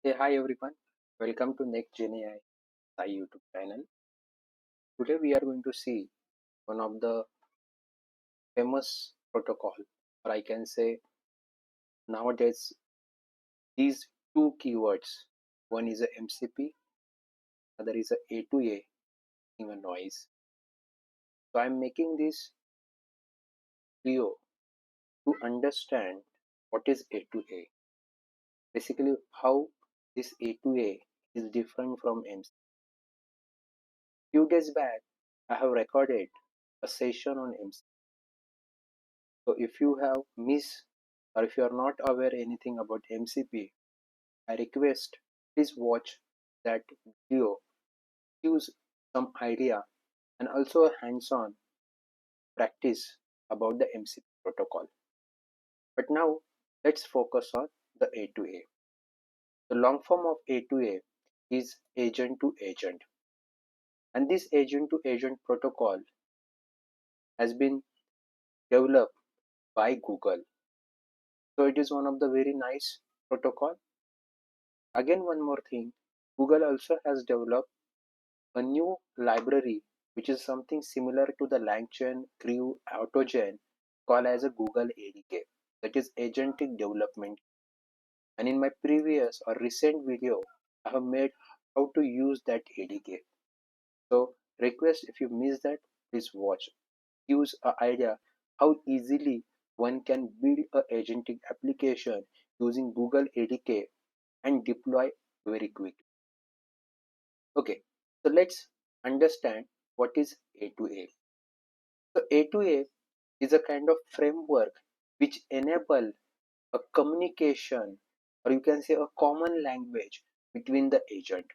Hey, hi everyone. Welcome to Next Gen AI YouTube channel. Today we are going to see one of the famous protocol, or I can say nowadays these two keywords. One is a MCP, other is a A2A in a noise. So I'm making this video to understand what is A2A. Basically, how this A2A is different from MCP. Few days back, I have recorded a session on MCP. So if you have missed or if you are not aware anything about MCP, I request please watch that video, use some idea and also a hands-on practice about the MCP protocol. But now let's focus on the A2A. The long form of A2A is agent to agent, and this agent to agent protocol has been developed by Google. So it is one of the very nice protocol. Again, one more thing, Google also has developed a new library which is something similar to the LangChain Crew AutoGen called as a Google ADK, that is agentic development. And in my previous or recent video I have made how to use that ADK. So request if you miss that, please watch. Use an idea how easily one can build a agentic application using Google ADK and deploy very quickly. Okay, so let's understand what is A2A. So A2A is a kind of framework which enable a communication, or you can say a common language between the agent.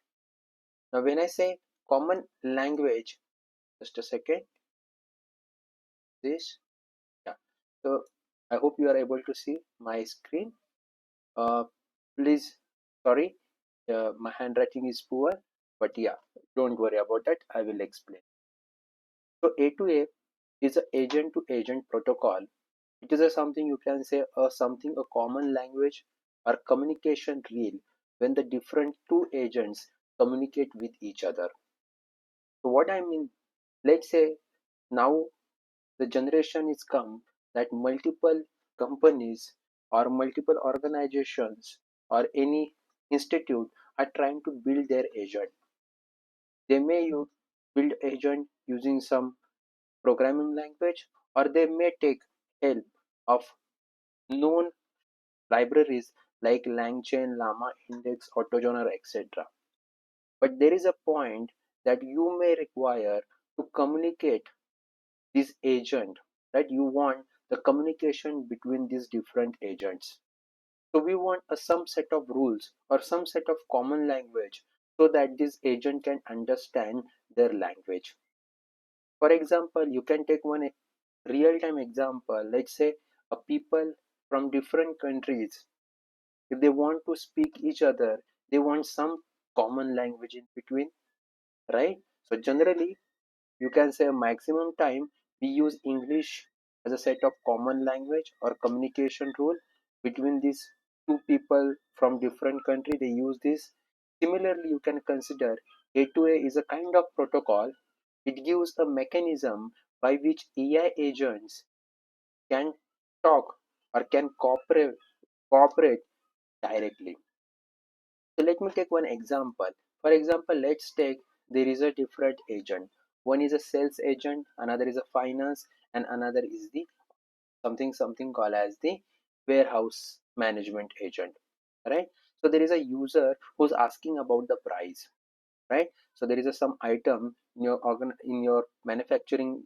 Now when I say common language, just a second, this, yeah. So I hope you are able to see my screen. Uh, please, sorry, my handwriting is poor, but yeah, don't worry about that. I will explain. So A2A is a agent to agent protocol. It is a something you can say a common language or communication reel when the different two agents communicate with each other. So what I mean, let's say now the generation is come that multiple companies or multiple organizations or any institute are trying to build their agent. They may build agent using some programming language, or they may take help of known libraries like LangChain, Llama Index, AutoGener, etc. But there is a point that you may require to communicate this agent, right? You want the communication between these different agents. So we want some set of rules or some set of common language so that this agent can understand their language. For example, you can take one real-time example. Let's say a people from different countries, if they want to speak each other, they want some common language in between, right? So generally you can say maximum time we use English as a set of common language or communication rule between these two people from different country. They use this. Similarly, you can consider A2A is a kind of protocol. It gives a mechanism by which AI agents can talk or can cooperate directly. So let me take one example. For example, let's take there is a different agent. One is a sales agent, another is a finance, and another is the something called as the warehouse management agent. Right? So there is a user who's asking about the price. Right? So there is some item in your in your manufacturing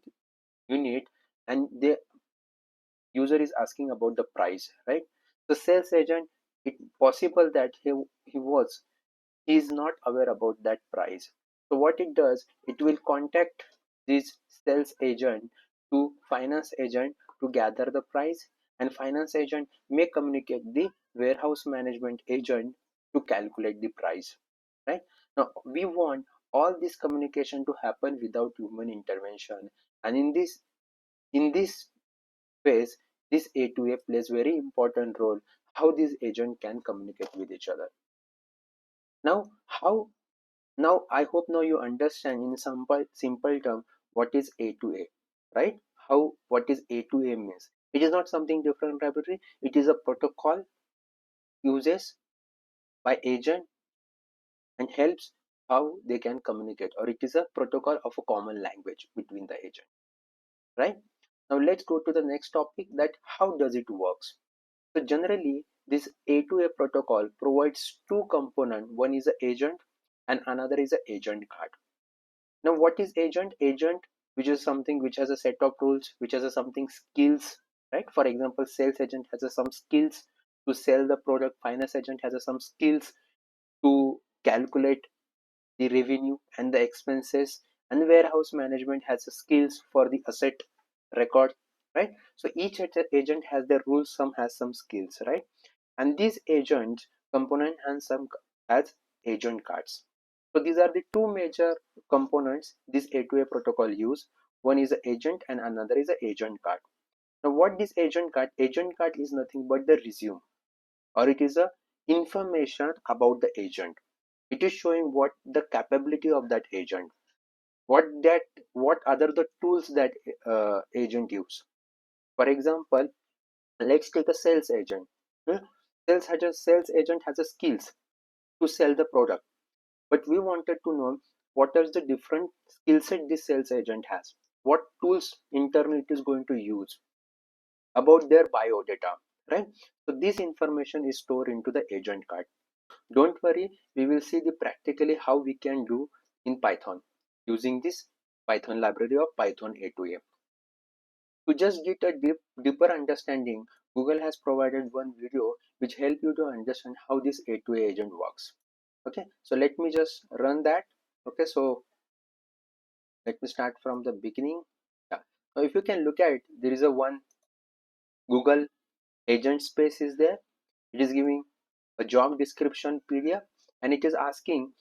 unit, and the user is asking about the price. Right? So sales agent, it possible that he is not aware about that price. So what it does, it will contact this sales agent to finance agent to gather the price, and finance agent may communicate the warehouse management agent to calculate the price. Right? Now we want all this communication to happen without human intervention, and in this phase, this A2A plays very important role how these agent can communicate with each other. Now how now I hope now you understand in simple term what is A2A, right? How what is A2A means. It is not something different library. It is a protocol uses by agent and helps how they can communicate, or it is a protocol of a common language between the agent, right? Now let's go to the next topic, that how does it works. So generally this A2A protocol provides two components. One is a agent and another is a agent card. Now what is agent? Agent, which is something which has a set of rules, which has a something skills, right? For example, sales agent has a some skills to sell the product, finance agent has a some skills to calculate the revenue and the expenses, and warehouse management has skills for the asset record, right? So each agent has their rules, some has some skills, right? And these agent component and some has agent cards. So these are the two major components this A2A protocol use. One is the agent and another is the agent card. Now what this agent card? Agent card is nothing but the resume, or it is a information about the agent. It is showing what the capability of that agent, what that what other the tools that agent use. For example, let's take a sales agent. Hmm? Sales agent has a skills to sell the product, but we wanted to know what is the different skill set this sales agent has, what tools internally it is going to use, about their biodata, right? So this information is stored into the agent card. Don't worry, we will see the practically how we can do in Python using this Python library of Python A2A. To just get a deeper understanding, Google has provided one video which help you to understand how this A2A agent works. Okay, so let me just run that. Okay, so let me start from the beginning. Yeah. Now if you can look at it, there is a one Google agent space is there. It is giving a job description PDF, and it is asking,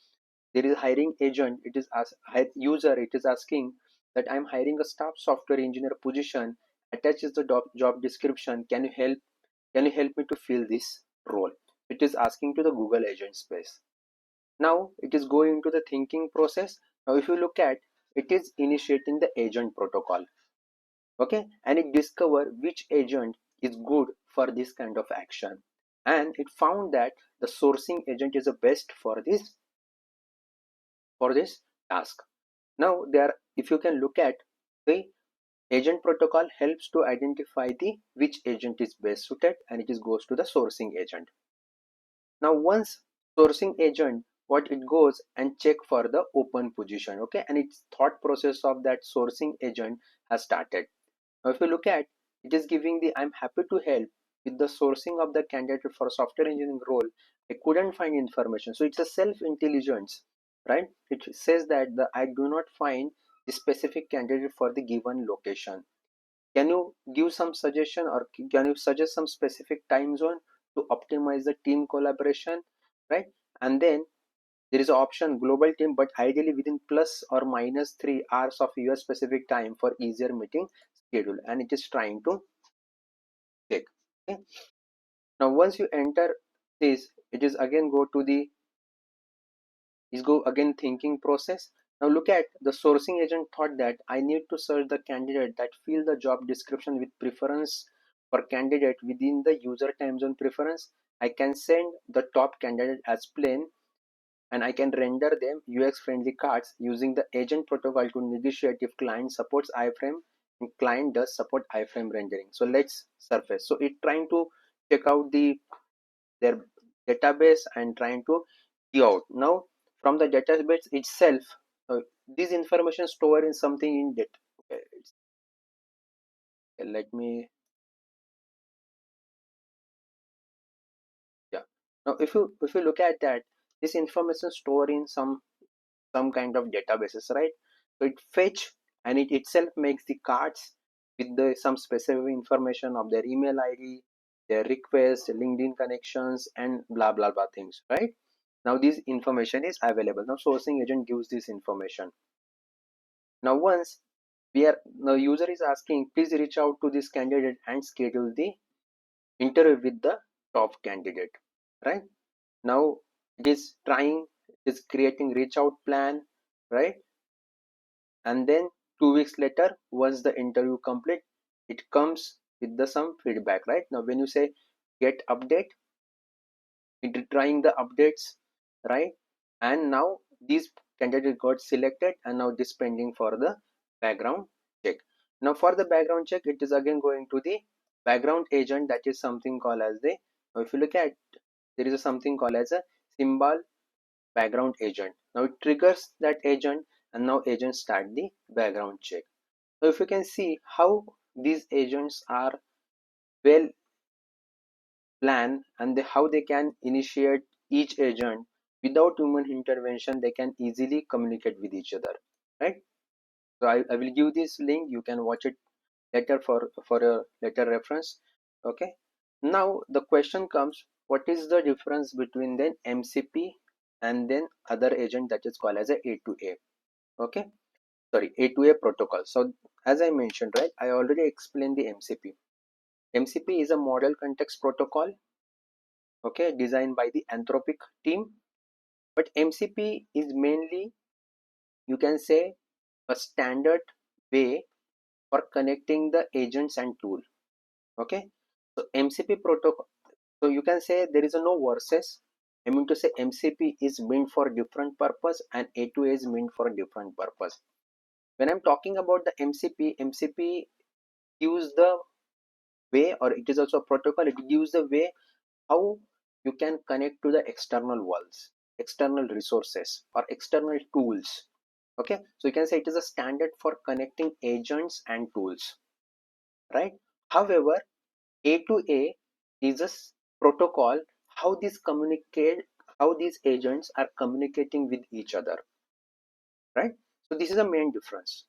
there is a hiring agent, it is as user, it is asking that I'm hiring a staff software engineer position, attaches the job description, can you help me to fill this role. It is asking to the Google agent space. Now it is going into the thinking process. Now if you look at, it is initiating the agent protocol, okay, and it discover which agent is good for this kind of action, and it found that the sourcing agent is the best for this task. Now there, if you can look at, the agent protocol helps to identify the which agent is best suited, and it is goes to the sourcing agent. Now once sourcing agent, what it goes and check for the open position, okay, and its thought process of that sourcing agent has started. Now if you look at, it is giving the I'm happy to help with the sourcing of the candidate for software engineering role. I couldn't find information. So it's a self-intelligence, right? It says that I do not find the specific candidate for the given location. Can you give some suggestion, or can you suggest some specific time zone to optimize the team collaboration, right? And then there is an option global team, but ideally within plus or minus 3 hours of US specific time for easier meeting schedule, and it is trying to check. Okay. Now once you enter this, it is again go to the is go again thinking process. Now look at the sourcing agent thought that I need to search the candidate that fill the job description with preference for candidate within the user time zone preference. I can send the top candidate as plain, and I can render them UX friendly cards using the agent protocol to negotiate if client supports iframe and client does support iframe rendering. So let's surface. So it trying to check out their database and trying to key out. Now from the database itself, this information stored in something in data. Okay, let me, yeah. Now if you look at that, this information stored in some kind of databases, right? So it fetch, and it itself makes the cards with the some specific information of their email ID, their request, linkedin connections, and blah blah blah things, right? Now this information is available. Now sourcing agent gives this information. Now once the user is asking, please reach out to this candidate and schedule the interview with the top candidate, right? Now it is trying is creating reach out plan, right? And then 2 weeks later, once the interview complete, it comes with the some feedback, right? Now when you say get update, it trying the updates, right? And now these candidate got selected, and now this pending for the background check. Now for the background check, it is again going to the background agent, that is something called as the, now if you look at, there is a something called as a symbol background agent. Now it triggers that agent, and now agent start the background check. So if you can see how these agents are well planned, and how they can initiate each agent without human intervention, they can easily communicate with each other, right? So I will give this link, you can watch it later for a later reference. Okay, now the question comes, what is the difference between then MCP and then other agent that is called as a A2A? Okay, sorry, A2A protocol. So as I mentioned, right, I already explained the MCP. MCP is a model context protocol, okay, designed by the Anthropic team. But MCP is mainly, you can say, a standard way for connecting the agents and tool. Okay, so MCP protocol, so you can say there is a no versus. I mean to say MCP is meant for different purpose and A2A is meant for different purpose. When I'm talking about the MCP gives the way, or it is also a protocol, it gives the way how you can connect to the external worlds, external resources, or external tools. Okay, so you can say it is a standard for connecting agents and tools, right? However, A2A is a protocol how these communicate, how these agents are communicating with each other, right? So this is the main difference.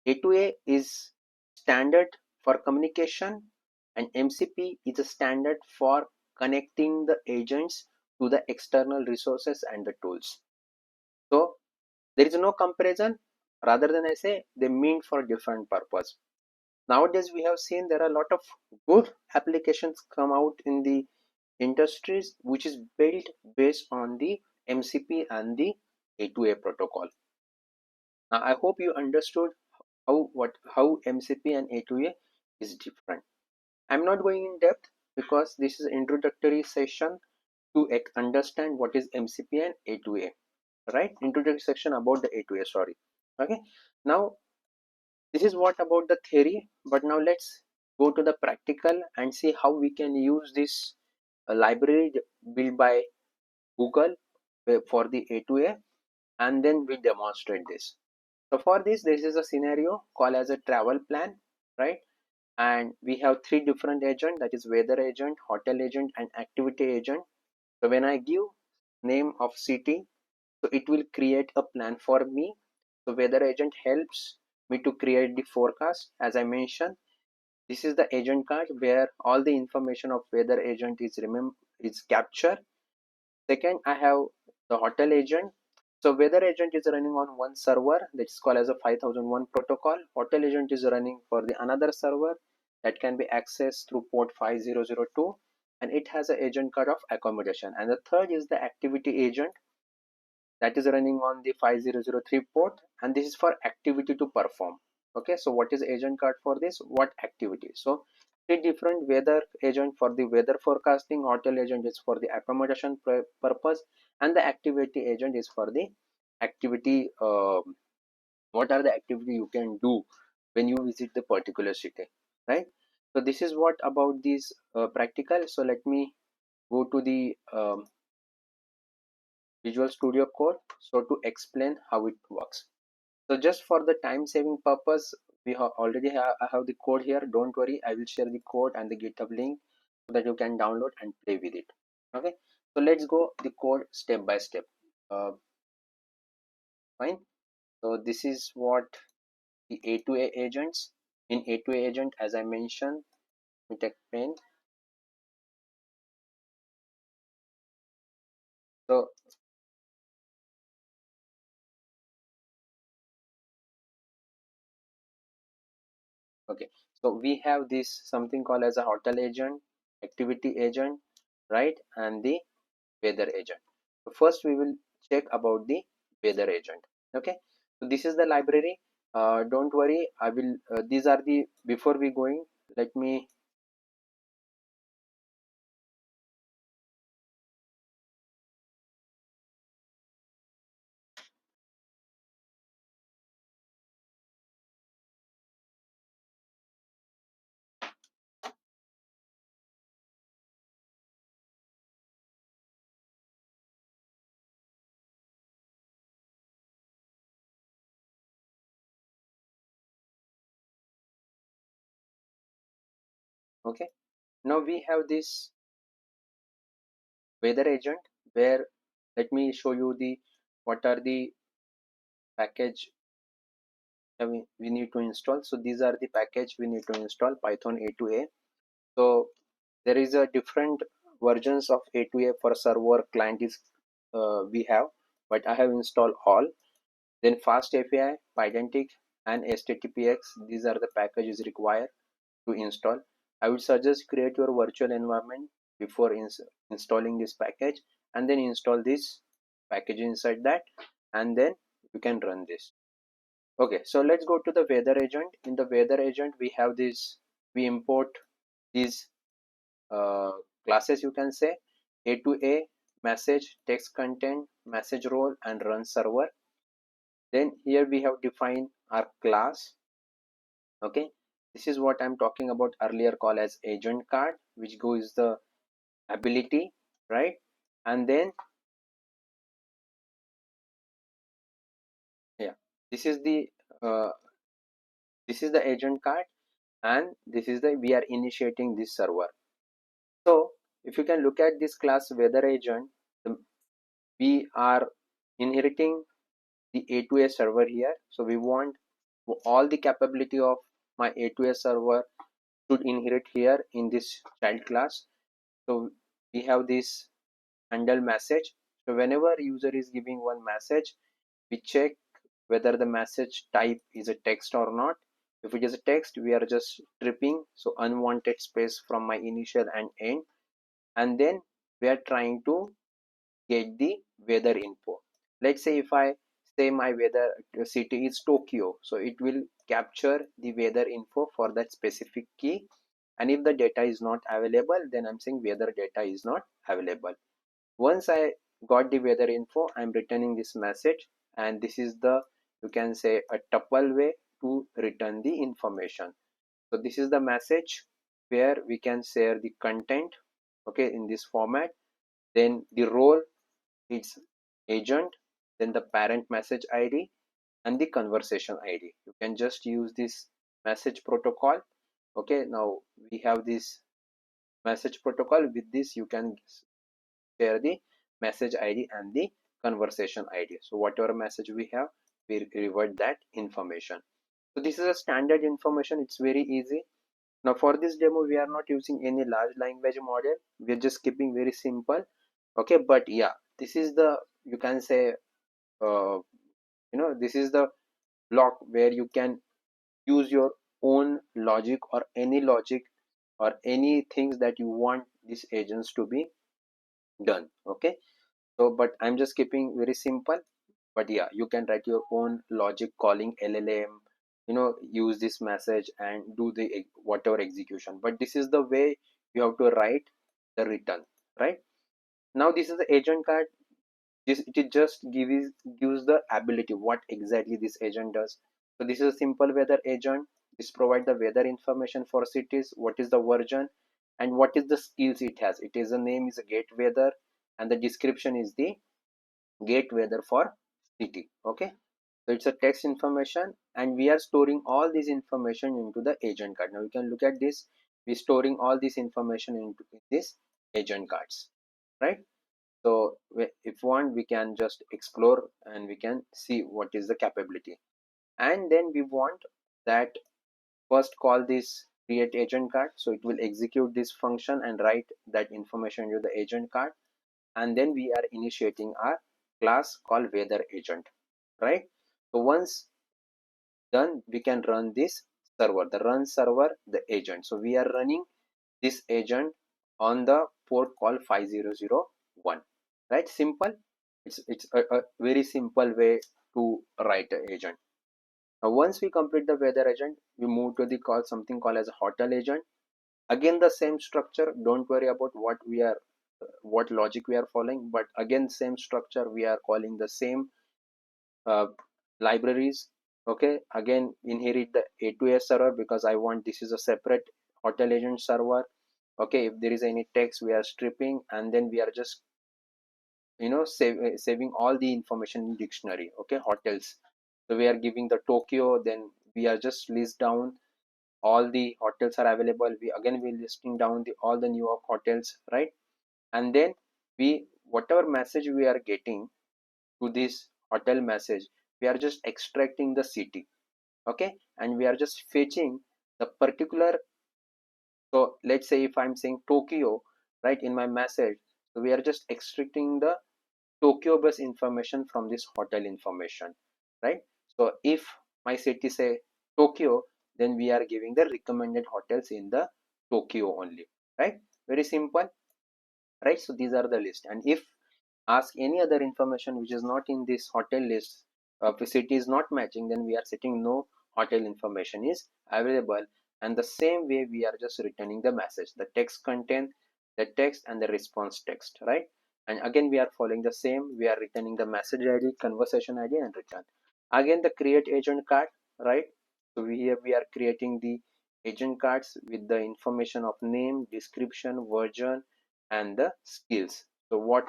A2A is standard for communication, and MCP is a standard for connecting the agents to the external resources and the tools. So there is no comparison, rather than I say they mean for different purpose. Nowadays we have seen there are a lot of good applications come out in the industries which is built based on the MCP and the A2A protocol. Now I hope you understood how MCP and A2A is different. I'm not going in depth because this is an introductory session to understand what is MCP and A2A, right? Introductory section about the A2A, sorry. Okay, now this is what about the theory, but now let's go to the practical and see how we can use this library built by Google for the A2A, and then we demonstrate this. So for this is a scenario called as a travel plan, right? And we have three different agents, that is weather agent, hotel agent, and activity agent. So when I give name of city, so it will create a plan for me. So weather agent helps me to create the forecast. As I mentioned, this is the agent card where all the information of weather agent is captured. Second, I have the hotel agent. So weather agent is running on one server that is called as a 5001 protocol. Hotel agent is running for the another server that can be accessed through port 5002, and it has an agent card of accommodation. And the third is the activity agent that is running on the 5003 port, and this is for activity to perform. Okay, so what is agent card for this? What activity? So three different weather agent for the weather forecasting, hotel agent is for the accommodation purpose, and the activity agent is for the activity. What are the activity you can do when you visit the particular city, right? So this is what about this practical. So let me go to the Visual Studio Code, so to explain how it works. So just for the time saving purpose, we have I have the code here. Don't worry, I will share the code and the GitHub link so that you can download and play with it. Okay, so let's go the code step by step. Fine. So this is what the A2A agents. In A2A agent, as I mentioned, we take pen. So okay, so we have this something called as a hotel agent, activity agent, right, and the weather agent. So first we will check about the weather agent. Okay, so this is the library. Don't worry, I will these are the, before we going, let me, okay, now we have this weather agent where, let me show you the what are the package we need to install. So these are the package we need to install: Python A2A. So there is a different versions of A2A for server client is we have, but I have installed all. Then fast API, Pydantic, and HTTPX. These are the packages required to install. I would suggest create your virtual environment before installing this package, and then install this package inside that, and then you can run this. Okay, so let's go to the weather agent. In the weather agent, we have this, we import these uh, classes, you can say: A2A, message, text content, message role, and run server. Then here we have defined our class. Okay, this is what I'm talking about earlier, called as agent card, which goes the ability, right? And then yeah, this is the uh, this is the agent card, and this is the, we are initiating this server. So if you can look at this class weather agent, we are inheriting the A2A server here. So we want all the capability of my A2A server should inherit here in this child class. So we have this handle message. So whenever user is giving one message, we check whether the message type is a text or not. If it is a text, we are just stripping, so unwanted space from my initial and end, and then we are trying to get the weather info. Let's say if I say my weather city is Tokyo, so it will capture the weather info for that specific key. And if the data is not available, then I'm saying weather data is not available. Once I got the weather info, I'm returning this message, and this is the, you can say, a tuple way to return the information. So this is the message where we can share the content, okay, in this format. Then the role, it's agent, then the parent message ID, and the conversation ID. You can just use this message protocol. Okay, now we have this message protocol. With this, you can share the message ID and the conversation ID. So whatever message we have, we revert that information. So this is a standard information. It's very easy. Now for this demo, we are not using any large language model. We are just keeping very simple. Okay, but yeah, this is the, you can say, uh, this is the block where you can use your own logic, or any logic, or any things that you want these agents to be done. Okay, so but I'm just keeping very simple. But yeah, you can write your own logic calling LLM, use this message and do the whatever execution. But this is the way you have to write the return, right? Now this is the agent card. This, it just gives the ability what exactly this agent does. So this is a simple weather agent. This provide the weather information for cities, what is the version, and what is the skills it has. It is a name is a get weather, and the description is the get weather for city. Okay, so it's a text information, and we are storing all this information into the agent card. Now you can look at this. We're storing all this information into this agent cards, right? So if want, we can just explore and we can see what is the capability. And then we want that first call this create agent card. So it will execute this function and write that information into the agent card. And then we are initiating our class called weather agent, right? So once done, we can run this server, the run server, the agent. So we are running this agent on the port called 5001, right? Simple. It's a very simple way to write an agent. Now once we complete the weather agent, we move to the call something called as a hotel agent. Again the same structure, don't worry about what logic we are following, but again same structure, we are calling the same uh, libraries. Okay, again inherit the A2A server because I want this is a separate hotel agent server. Okay, if there is any text we are stripping, and then we are just saving all the information in dictionary. Okay, hotels, so we are giving the Tokyo, then we are just list down all the hotels are available. We listing down the all the New York hotels, right? And then we whatever message we are getting to this hotel message, we are just extracting the city. Okay, and we are just fetching the particular. So let's say if I'm saying Tokyo, right, in my message, so we are just extracting the Tokyo bus information from this hotel information, right? So if my city say Tokyo, then we are giving the recommended hotels in the Tokyo only, right? Very simple, right? So these are the list, and if ask any other information which is not in this hotel list, if the city is not matching, then we are setting no hotel information is available, and the same way we are just returning the message, the text content, the text and the response text, right? And again we are following the same, we are returning the message id, conversation id, and return. Again the create agent card, right? So we are creating the agent cards with the information of name, description, version, and the skills. So what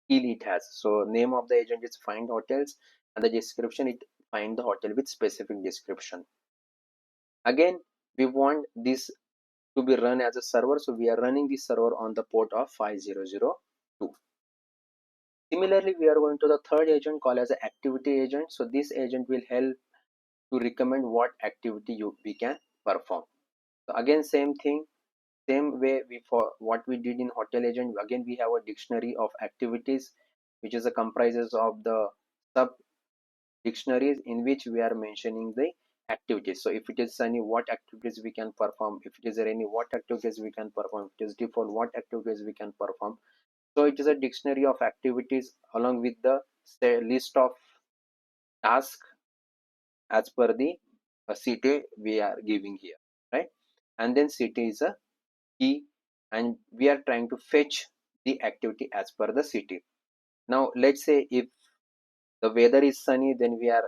skill it has? So name of the agent is find hotels, and the description it find the hotel with specific description. Again we want this to be run as a server, so we are running this server on the port of 5002. Similarly, we are going to the third agent called as an activity agent. So this agent will help to recommend what activity we can perform. So again same thing, same way we for what we did in hotel agent, again we have a dictionary of activities which is a comprises of the sub dictionaries in which we are mentioning the activities. So if it is sunny, what activities we can perform, if it is rainy, what activities we can perform, if it is default, what activities we can perform. So it is a dictionary of activities along with the say, list of tasks as per the city we are giving here, right? And then city is a key, and we are trying to fetch the activity as per the city. Now let's say if the weather is sunny, then we are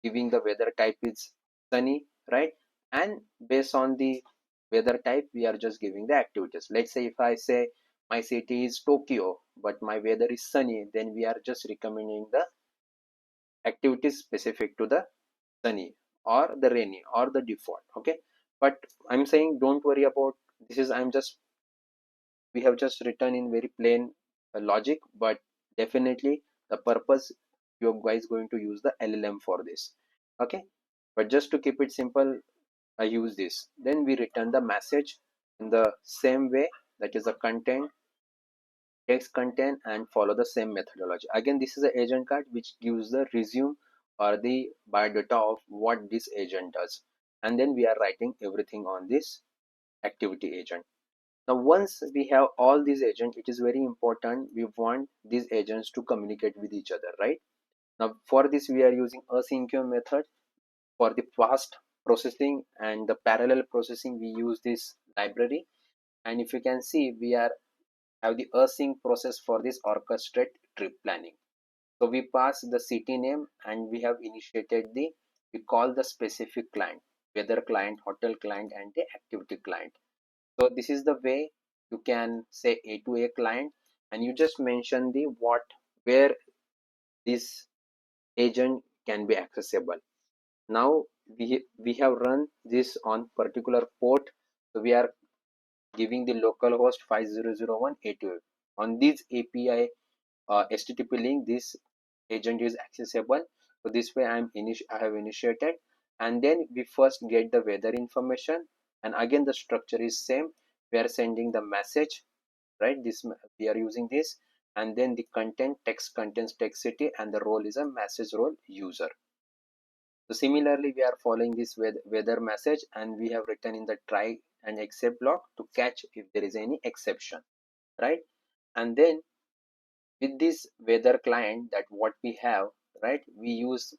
giving the weather type is sunny, right? And based on the weather type we are just giving the activities. Let's say if I say my city is Tokyo but my weather is sunny, then we are just recommending the activities specific to the sunny or the rainy or the default. Okay, but I'm saying don't worry about this, is I'm just we have just written in very plain logic, but definitely the purpose you guys going to use the LLM for this. Okay, but just to keep it simple, I use this, then we return the message in the same way, that is the content, text content, and follow the same methodology. Again this is an agent card which gives the resume or the biodata of what this agent does, and then we are writing everything on this activity agent. Now once we have all these agents, it is very important, we want these agents to communicate with each other, right? Now for this we are using async method. For the fast processing and the parallel processing we use this library, and if you can see we are have the async process for this orchestrate trip planning. So we pass the city name and we have initiated the, we call the specific client, weather client, hotel client, and the activity client. So this is the way you can say A2A client, and you just mention the what, where this agent can be accessible. Now we have run this on particular port, so we are giving the localhost 5001 A2A. On this API HTTP link, this agent is accessible. So this way I have initiated, and then we first get the weather information, and again the structure is same. We are sending the message, right? This we are using this, and then the content, text contains text city, and the role is a message role user. So similarly we are following this weather message, and we have written in the try and except block to catch if there is any exception, right? And then with this weather client, that what we have, right, we use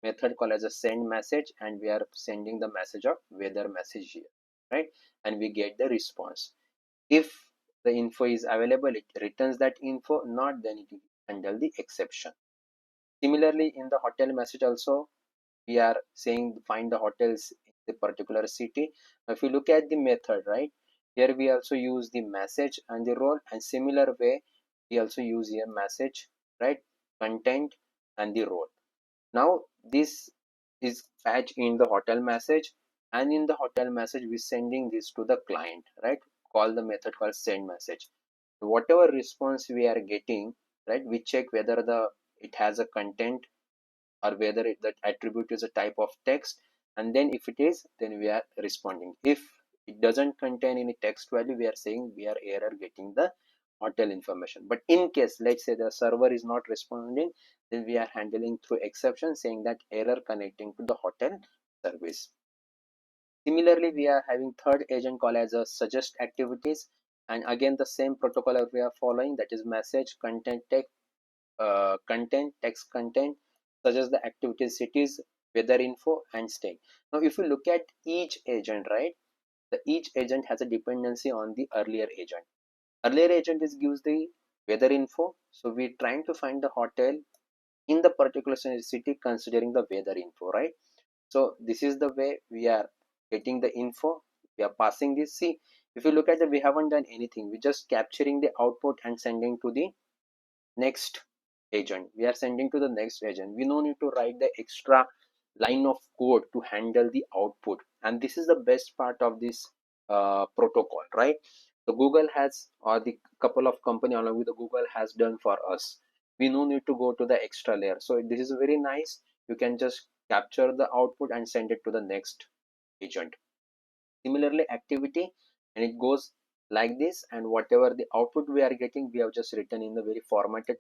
method called as a send message, and we are sending the message of weather message here, right, and we get the response. If the info is available, it returns that info. Not, then it will handle the exception. Similarly, in the hotel message also, we are saying find the hotels in the particular city. Now, if you look at the method, right, here we also use the message and the role, and similar way we also use here message, right, content and the role. Now this is fetch in the hotel message, and in the hotel message we sending this to the client, right, call the method called send message. Whatever response we are getting, right, we check whether the it has a content, or whether that attribute is a type of text, and then if it is, then we are responding. If it doesn't contain any text value, we are saying we are error getting the hotel information. But in case, let's say the server is not responding, then we are handling through exception, saying that error connecting to the hotel service. Similarly, we are having third agent called as a suggest activities, and again the same protocol we are following, that is message, content, text, text content, such as the activity, cities, weather info, and state. Now, if you look at each agent, right, each agent has a dependency on the earlier agent. Earlier agent is gives the weather info, so we're trying to find the hotel in the particular city considering the weather info, right? So this is the way we are getting the info. We are passing this. See, if you look at it, we haven't done anything. We're just capturing the output and sending to the next agent. We are sending to the next agent. We no need to write the extra line of code to handle the output, and this is the best part of this protocol, right? The Google has, or the couple of company along with the Google has done for us. We no need to go to the extra layer, so this is very nice. You can just capture the output and send it to the next agent. Similarly, activity, and it goes like this, and whatever the output we are getting, we have just written in the very formatted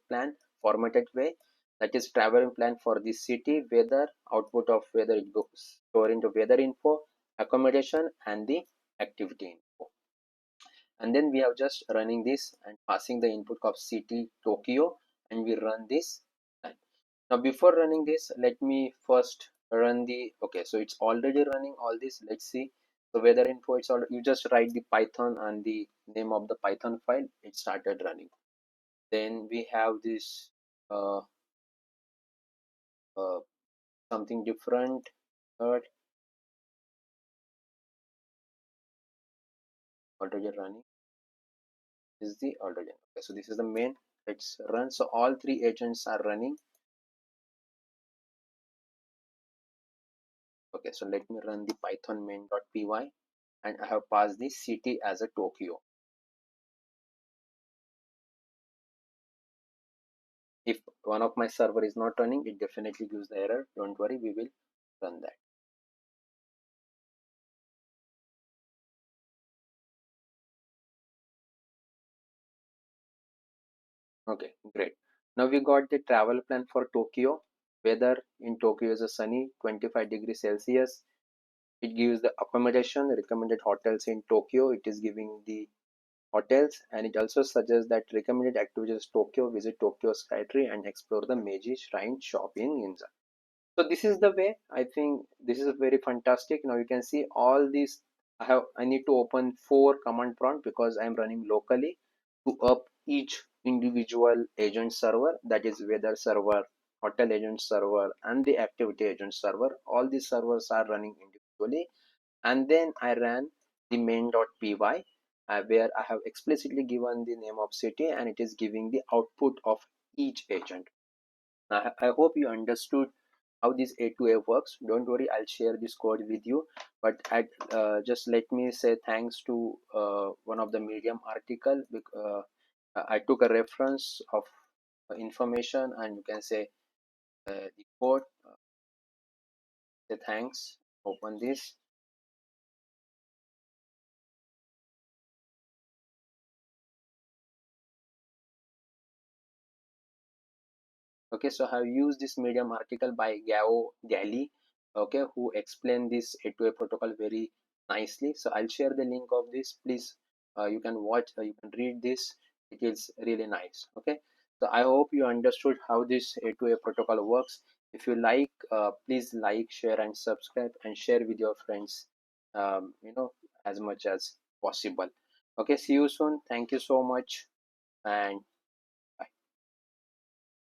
way, that is travel plan for this city, weather, output of weather, it goes store into weather info, accommodation, and the activity info. And then we have just running this and passing the input of city Tokyo, and we run this. Now before running this, let me first run the, okay, so it's already running all this. Let's see. So weather info, it's all, you just write the Python and the name of the Python file, it started running. Then we have this uh, uh, something different. Already running is the already, okay, so this is the main. Let's run. So all three agents are running. Okay, so let me run the python main.py, and I have passed the city as a Tokyo. If one of my server is not running, it definitely gives the error. Don't worry, we will run that. Okay, great. Now we got the travel plan for Tokyo. Weather in Tokyo is a sunny 25 degrees Celsius. It gives the accommodation, recommended hotels in Tokyo. It is giving the hotels, and it also suggests that recommended activities Tokyo, visit Tokyo Skytree and explore the Meiji Shrine, shop in Ginza. So this is the way. I think this is very fantastic. Now you can see all these. I need to open 4 command prompt because I'm running locally to up each individual agent server, that is weather server, hotel agent server, and the activity agent server. All these servers are running individually, and then I ran the main.py where I have explicitly given the name of city, and it is giving the output of each agent. I hope you understood how this A2A works. Don't worry, I'll share this code with you. But just let me say thanks to one of the Medium article. I took a reference of information, and you can say the code. Say thanks. Open this. Okay, so I have used this Medium article by Gao Gali, okay, who explained this A2A protocol very nicely. So I'll share the link of this. Please, you can watch, you can read this. It is really nice. Okay. So I hope you understood how this A2A protocol works. If you like, please like, share, and subscribe, and share with your friends. As much as possible. Okay, see you soon. Thank you so much, and